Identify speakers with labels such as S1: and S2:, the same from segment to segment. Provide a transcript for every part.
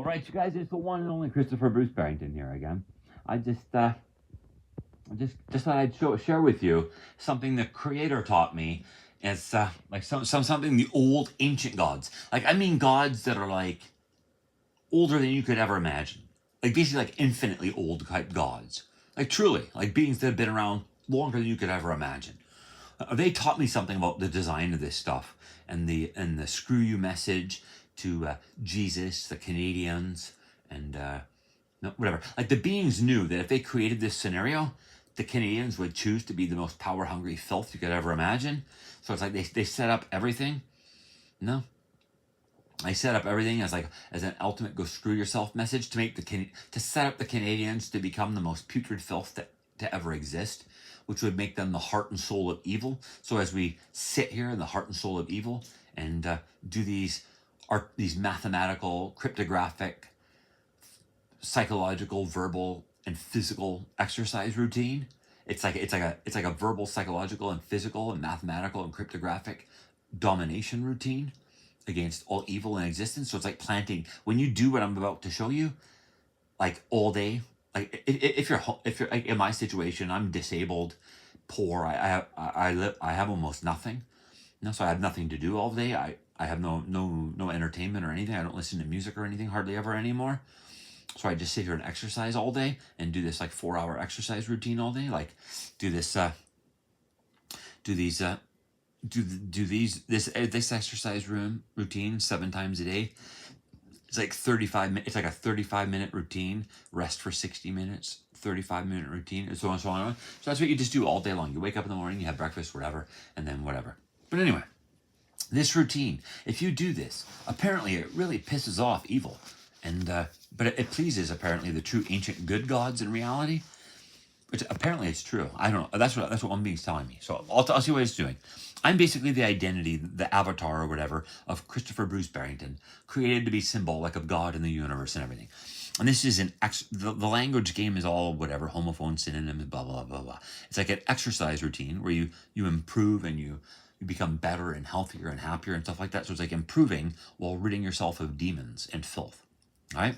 S1: All right, you guys, it's the one and only Christopher Bruce Barrington here again. I just thought I'd share with you something the Creator taught me. It's like something the old ancient gods. Like, I mean, gods that are like older than you could ever imagine. Like, basically like infinitely old type gods. Like, truly, like beings that have been around longer than you could ever imagine. They taught me something about the design of this stuff and the screw you message to Jesus, the Canadians, and no, whatever. Like, the beings knew that if they created this scenario, the Canadians would choose to be the most power hungry filth you could ever imagine. So it's like they set up everything. No, I set up everything as an ultimate go screw yourself message to make to set up the Canadians to become the most putrid filth to ever exist, which would make them the heart and soul of evil. So as we sit here in the heart and soul of evil and do these mathematical, cryptographic, psychological, verbal, and physical exercise routine, it's like a verbal, psychological, and physical, and mathematical, and cryptographic domination routine against all evil in existence. So it's like planting. When you do what I'm about to show you, like all day, like if you're like in my situation, I'm disabled, poor. I have almost nothing. So I have nothing to do all day. I have no entertainment or anything. I don't listen to music or anything hardly ever anymore. So I just sit here and exercise all day and do this like 4-hour exercise routine all day. Like do this exercise routine 7 times a day. It's like 35 minutes. It's like a 35-minute routine. Rest for 60 minutes. 35-minute routine, and so on and so on. So that's what you just do all day long. You wake up in the morning, you have breakfast, whatever, and then whatever. But anyway, this routine, if you do this, apparently it really pisses off evil, and but it pleases apparently the true ancient good gods in reality. Which apparently it's true. I don't know. That's what one being's telling me. So I'll see what it's doing. I'm basically the identity, the avatar or whatever of Christopher Bruce Barrington, created to be symbolic of God and the universe and everything. And this is the language game is all whatever, homophone, synonyms, blah, blah, blah, blah. It's like an exercise routine where you improve and you become better and healthier and happier and stuff like that. So it's like improving while ridding yourself of demons and filth. All right?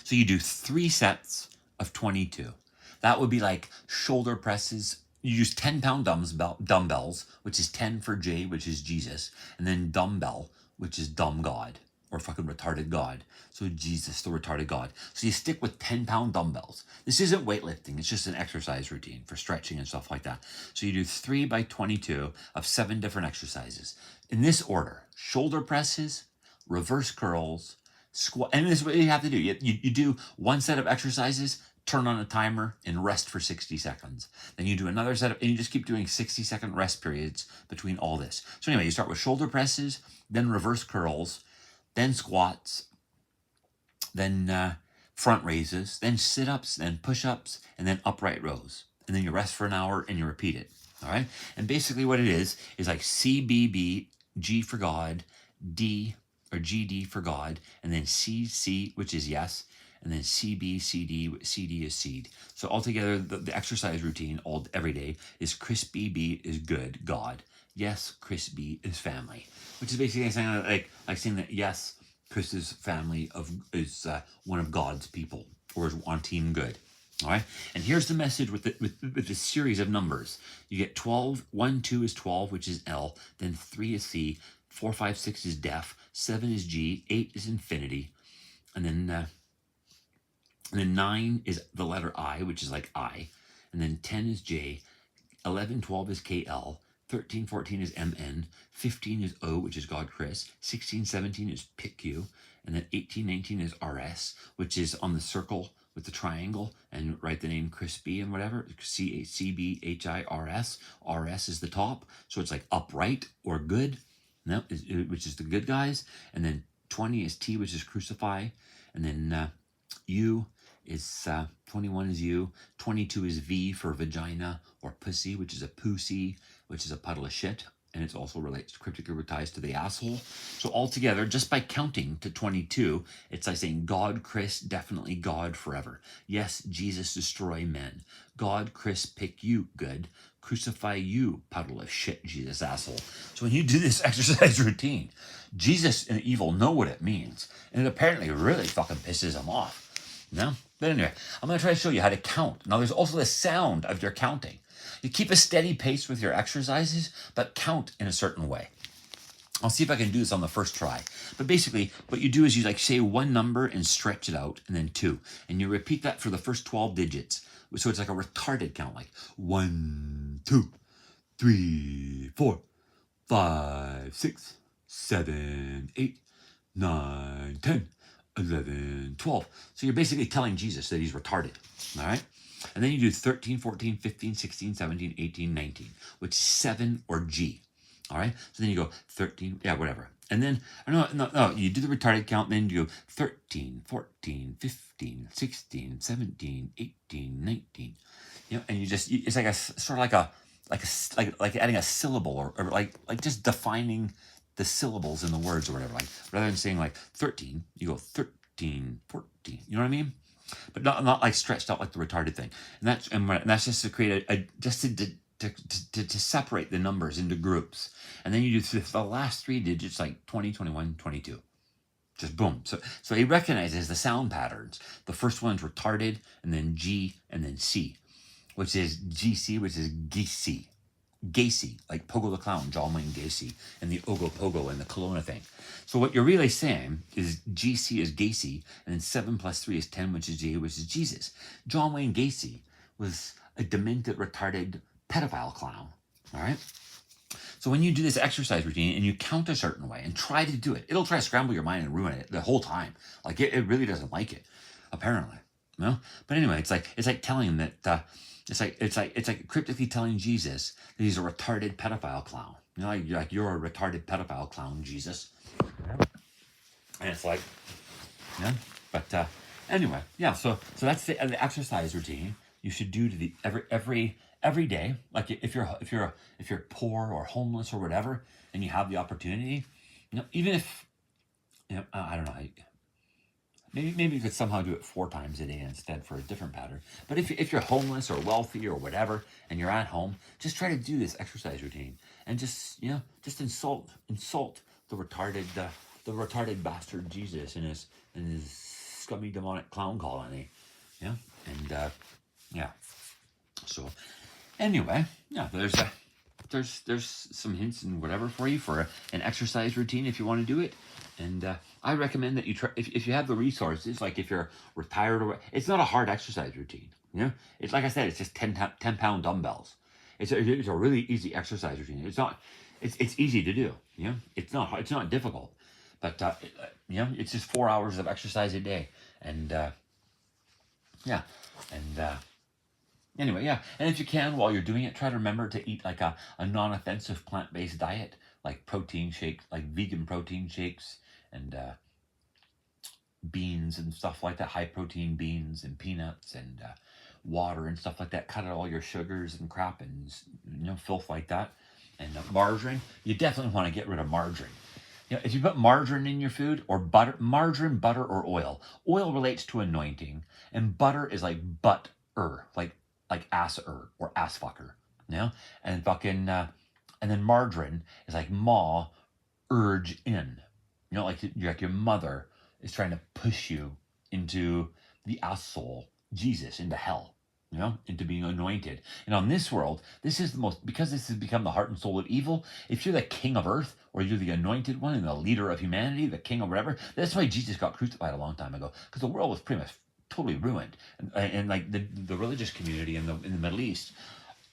S1: So you do 3 sets of 22. That would be like shoulder presses. You use 10-pound dumbbells, which is 10 for J, which is Jesus, and then dumbbell, which is dumb God, or fucking retarded God. So Jesus, the retarded God. So you stick with 10-pound dumbbells. This isn't weightlifting. It's just an exercise routine for stretching and stuff like that. So you do 3 by 22 of 7 different exercises. In this order: shoulder presses, reverse curls, squat. And this is what you have to do. You do 1 set of exercises, turn on a timer, and rest for 60 seconds. Then you do another set of, and you just keep doing 60-second rest periods between all this. So anyway, you start with shoulder presses, then reverse curls, then squats, then front raises, then sit-ups, then push-ups, and then upright rows. And then you rest for an hour and you repeat it. All right? And basically what it is like CBB, G for God, D or GD for God, and then CC, which is yes, and then CB, CD, CD is seed. So altogether, the exercise routine every day is Chris B is good, God. Yes, Chris B is family. Which is basically saying like saying that yes, Chris's family is one of God's people, or is on team good. All right, and here's the message with the series of numbers. You get 12. 1, 2 is 12, which is L. Then 3 is C. 4, 5, 6 is def. 7 is G. 8 is infinity. And then 9 is the letter I, which is like I. And then 10 is J. 11, 12 is KL. 13, 14 is MN. 15 is O, which is God Chris. 16, 17 is PIQ. And then 18, 19 is RS, which is on the circle with the triangle, and write the name Chris B and whatever, CBHIRS. RS is the top, so it's like upright or good, which is the good guys. And then 20 is T, which is crucify. And then U is 21 is U. 22 is V for vagina or pussy, which is a pussy, which is a puddle of shit. And it's also relates cryptically ties to the asshole. So altogether, just by counting to 22, it's like saying God, Chris, definitely God forever. Yes, Jesus, destroy men. God, Chris, pick you, good. crucify you, puddle of shit, Jesus asshole. So when you do this exercise routine, Jesus and evil know what it means. And it apparently really fucking pisses them off. No? But anyway, I'm going to try to show you how to count. Now, there's also the sound of your counting. You keep a steady pace with your exercises, but count in a certain way. I'll see if I can do this on the first try. But basically, what you do is you like say one number and stretch it out, and then 2. And you repeat that for the first 12 digits. So it's like a retarded count, like 1, 2, 3, 4, 5, 6, 7, 8, 9, 10, 11, 12. So you're basically telling Jesus that he's retarded, all right? And then you do 13, 14, 15, 16, 17, 18, 19, which is 7 or G. All right. So then you go 13, yeah, whatever. And then, no, you do the retarded count, then you go 13, 14, 15, 16, 17, 18, 19. You know, and you just, it's like a sort of like adding a syllable or like just defining the syllables in the words or whatever. Like rather than saying like 13, you go 13, 14. You know what I mean? But not like stretched out like the retarded thing. And that's just to create to separate the numbers into groups. And then you do the last 3 digits like 20, 21, 22. Just boom. So he recognizes the sound patterns. The first one's retarded, and then G, and then C, which is GC, which is Gacy. Gacy, like Pogo the Clown, John Wayne Gacy, and the Ogo Pogo and the Kelowna thing. So what you're really saying is GC is Gacy, and then 7 plus 3 is 10, which is J, which is Jesus. John Wayne Gacy was a demented, retarded pedophile clown, all right? So when you do this exercise routine and you count a certain way and try to do it, it'll try to scramble your mind and ruin it the whole time. Like it really doesn't like it, apparently. You know? But anyway, it's like telling him that it's like cryptically telling Jesus that he's a retarded pedophile clown. You know, like you're a retarded pedophile clown, Jesus. And it's like, yeah. But anyway, yeah. So that's the exercise routine you should do to the every day. Like if you're poor or homeless or whatever, and you have the opportunity, you know, even if, you know, I don't know, maybe you could somehow do it 4 times a day instead for a different pattern. But if you're homeless or wealthy or whatever, and you're at home, just try to do this exercise routine and just insult the retarded bastard Jesus and his scummy demonic clown colony, yeah, and yeah. So anyway, yeah, there's some hints and whatever for you for an exercise routine if you want to do it. And I recommend that you try, if you have the resources, like if you're retired or it's not a hard exercise routine. You know, it's like I said, it's just 10-pound dumbbells. It's a really easy exercise routine. It's easy to do. You know, it's not difficult, but you know, it's just 4 hours of exercise a day. And yeah, and anyway, yeah. And if you can, while you're doing it, try to remember to eat like a non-offensive plant-based diet, like protein shakes, like vegan protein shakes, and beans and stuff like that, high-protein beans and peanuts and water and stuff like that. Cut out all your sugars and crap and, you know, filth like that. And margarine, you definitely want to get rid of margarine. You know, if you put margarine in your food, or butter, margarine, butter, or oil. Oil relates to anointing, and butter is like butter, like ass-er or ass-fucker, you know? And fucking, and then margarine is like ma, urge in. You know, like your mother is trying to push you into the asshole, Jesus, into hell, you know, into being anointed. And on this world, this is the most, because this has become the heart and soul of evil, if you're the king of earth, or you're the anointed one and the leader of humanity, the king of whatever, that's why Jesus got crucified a long time ago, because the world was pretty much totally ruined. And like the religious community in the Middle East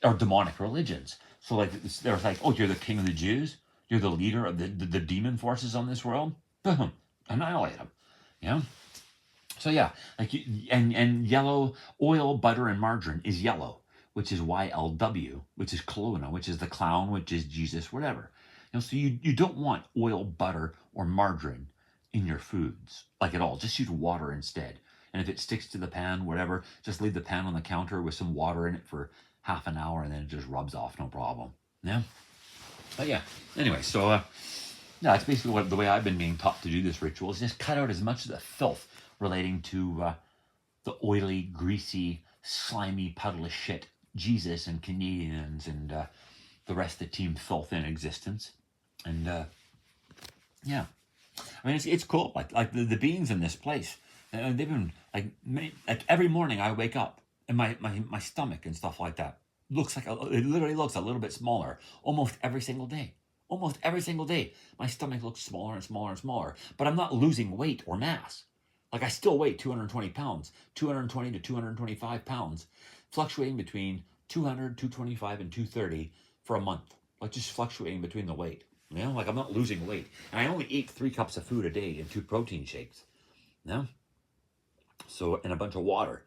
S1: are demonic religions. So like they're like, oh, you're the king of the Jews? You're the leader of the demon forces on this world? Boom, annihilate them. You know? So yeah, like and yellow oil, butter, and margarine is yellow, which is YLW, which is Kelowna, which is the clown, which is Jesus, whatever. You know, so you don't want oil, butter, or margarine in your foods, like at all. Just use water instead. And if it sticks to the pan, whatever, just leave the pan on the counter with some water in it for half an hour, and then it just rubs off, no problem. Yeah. But yeah. Anyway, so yeah, that's basically the way I've been being taught to do this ritual is just cut out as much of the filth relating to the oily, greasy, slimy puddle of shit Jesus and Canadians and the rest of the team filth in existence. And yeah, I mean, it's cool. Like the beings in this place, they've been like every morning I wake up and my stomach and stuff like that looks like it literally looks a little bit smaller almost every single day. Almost every single day, my stomach looks smaller and smaller and smaller. But I'm not losing weight or mass. Like I still weigh 220 pounds, 220 to 225 pounds, fluctuating between 200, 225, and 230 for a month. Like just fluctuating between the weight. You know, like I'm not losing weight. And I only eat 3 cups of food a day and 2 protein shakes. You know? So, and a bunch of water.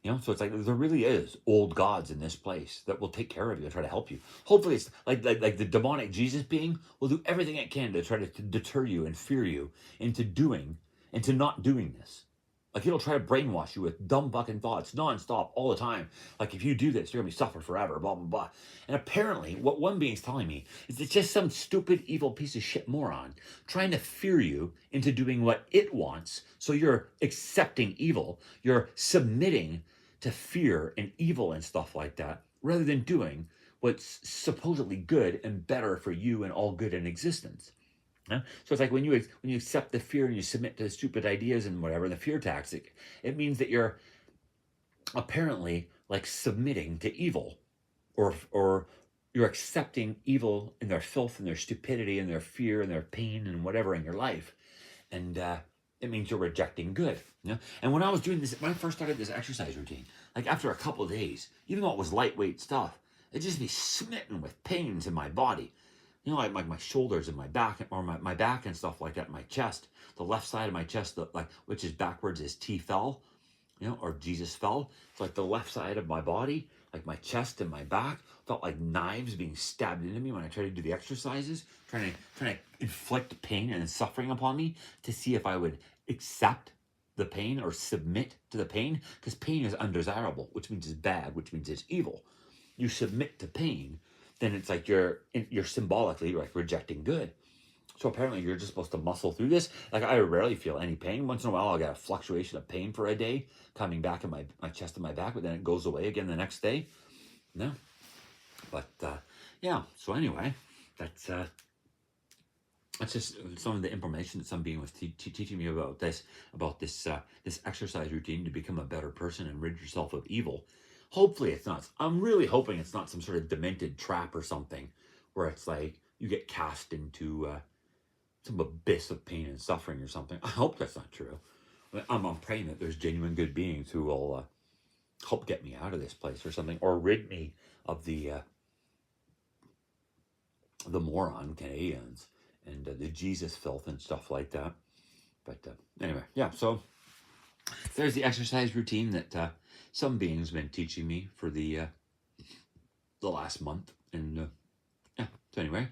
S1: You know, so it's like there really is old gods in this place that will take care of you and try to help you. Hopefully, it's like the demonic Jesus being will do everything it can to try to deter you and fear you into not doing this. Like it'll try to brainwash you with dumb fucking thoughts nonstop all the time. Like if you do this, you're gonna be suffer forever. Blah blah blah. And apparently, what one being's telling me is it's just some stupid, evil piece of shit moron trying to fear you into doing what it wants. So you're accepting evil. You're submitting to fear and evil and stuff like that, rather than doing what's supposedly good and better for you and all good in existence. Yeah? So it's like when you accept the fear and you submit to the stupid ideas and whatever, the fear tactic, it means that you're apparently like submitting to evil, or you're accepting evil and their filth and their stupidity and their fear and their pain and whatever in your life, and it means you're rejecting good. You know? And when I was doing this, when I first started this exercise routine, like after a couple of days, even though it was lightweight stuff, it just be smitten with pains in my body. You know, like my shoulders and my back, or my back and stuff like that, my chest, the left side of my chest, which is backwards is T fell, you know, or Jesus fell. It's like the left side of my body, like my chest and my back, felt like knives being stabbed into me when I tried to do the exercises, trying to inflict pain and suffering upon me to see if I would accept the pain or submit to the pain, because pain is undesirable, which means it's bad, which means it's evil. You submit to pain, then it's like you're symbolically like rejecting good. So apparently you're just supposed to muscle through this. Like I rarely feel any pain. Once in a while I'll get a fluctuation of pain for a day coming back in my chest and my back, but then it goes away again the next day. No. But yeah, so anyway, that's just some of the information that some being was teaching me about this exercise routine to become a better person and rid yourself of evil. Hopefully it's not. I'm really hoping it's not some sort of demented trap or something where it's like you get cast into some abyss of pain and suffering or something. I hope that's not true. I'm praying that there's genuine good beings who will help get me out of this place or something, or rid me of the moron Canadians and the Jesus filth and stuff like that. But anyway, yeah, so there's the exercise routine that some beings been teaching me for the last month. And yeah, so anyway,